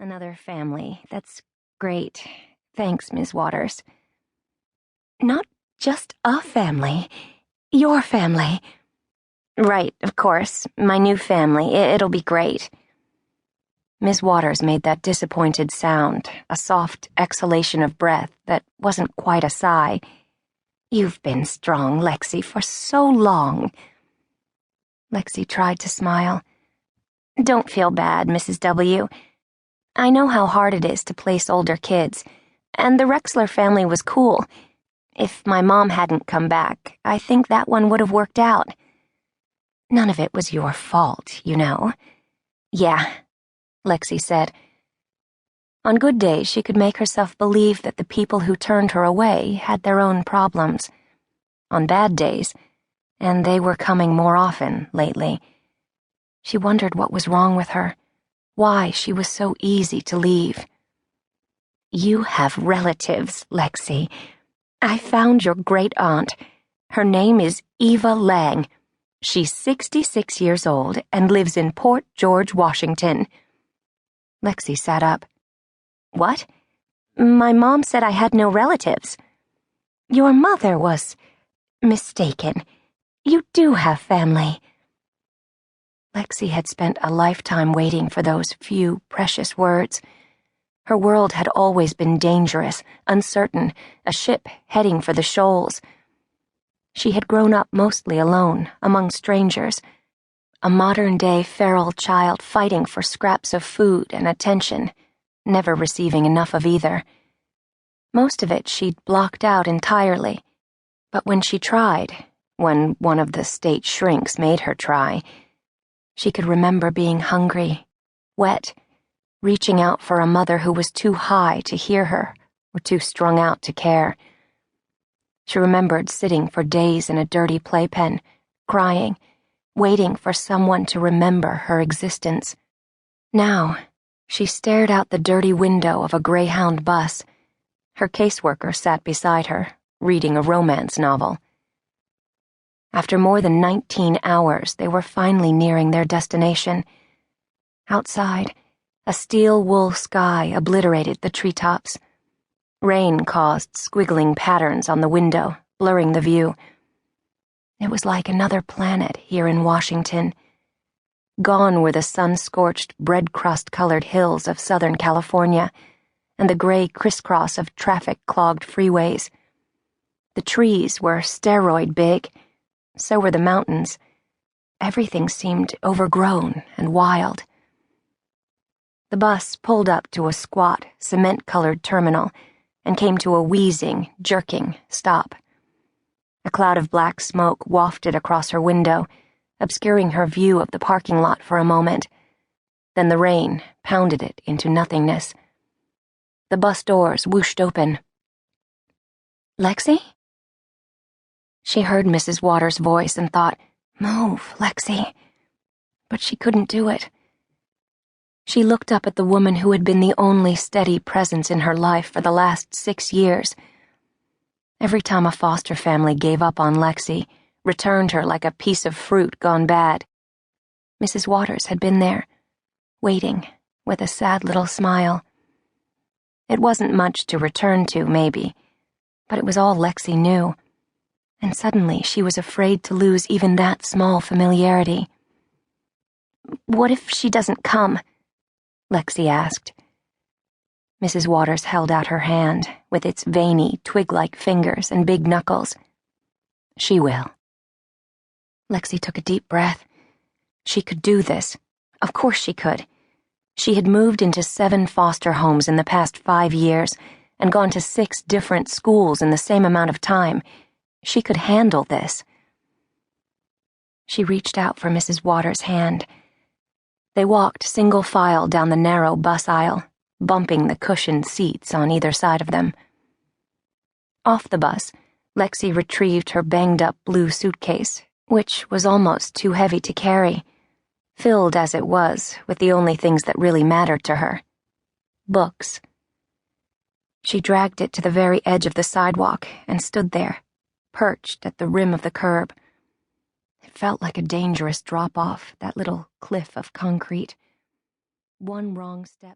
Another family. That's great. Thanks, Ms. Waters. Not just a family. Your family. Right, of course. My new family. It'll be great. Ms. Waters made that disappointed sound, a soft exhalation of breath that wasn't quite a sigh. You've been strong, Lexi, for so long. Lexi tried to smile. Don't feel bad, Mrs. W. I know how hard it is to place older kids, and the Rexler family was cool. If my mom hadn't come back, I think that one would have worked out. None of it was your fault, you know. Yeah, Lexi said. On good days, she could make herself believe that the people who turned her away had their own problems. On bad days, and they were coming more often lately, she wondered what was wrong with her, why she was so easy to leave. You have relatives, Lexi. I found your great aunt. Her name is Eva Lang. She's 66 years old and lives in Port George, Washington. Lexi sat up. What? My mom said I had no relatives. Your mother was mistaken. You do have family. Lexi had spent a lifetime waiting for those few precious words. Her world had always been dangerous, uncertain, a ship heading for the shoals. She had grown up mostly alone, among strangers, a modern-day feral child fighting for scraps of food and attention, never receiving enough of either. Most of it she'd blocked out entirely, but when she tried, when one of the state shrinks made her try, she could remember being hungry, wet, reaching out for a mother who was too high to hear her or too strung out to care. She remembered sitting for days in a dirty playpen, crying, waiting for someone to remember her existence. Now, she stared out the dirty window of a Greyhound bus. Her caseworker sat beside her, reading a romance novel. After more than 19 hours, they were finally nearing their destination. Outside, a steel-wool sky obliterated the treetops. Rain caused squiggling patterns on the window, blurring the view. It was like another planet here in Washington. Gone were the sun-scorched, bread-crust-colored hills of Southern California and the gray crisscross of traffic-clogged freeways. The trees were steroid big. So were the mountains. Everything seemed overgrown and wild. The bus pulled up to a squat, cement-colored terminal and came to a wheezing, jerking stop. A cloud of black smoke wafted across her window, obscuring her view of the parking lot for a moment. Then the rain pounded it into nothingness. The bus doors whooshed open. Lexi? She heard Mrs. Waters' voice and thought, Move, Lexi. But she couldn't do it. She looked up at the woman who had been the only steady presence in her life for the last 6 years. Every time a foster family gave up on Lexi, returned her like a piece of fruit gone bad, Mrs. Waters had been there, waiting, with a sad little smile. It wasn't much to return to, maybe, but it was all Lexi knew. And suddenly she was afraid to lose even that small familiarity. What if she doesn't come? Lexi asked. Mrs. Waters held out her hand, with its veiny, twig-like fingers and big knuckles. She will. Lexi took a deep breath. She could do this. Of course she could. She had moved into 7 foster homes in the past 5 years and gone to 6 different schools in the same amount of time. She could handle this. She reached out for Mrs. Waters' hand. They walked single file down the narrow bus aisle, bumping the cushioned seats on either side of them. Off the bus, Lexi retrieved her banged-up blue suitcase, which was almost too heavy to carry, filled as it was with the only things that really mattered to her. Books. She dragged it to the very edge of the sidewalk and stood there, perched at the rim of the curb. It felt like a dangerous drop-off, that little cliff of concrete. One wrong step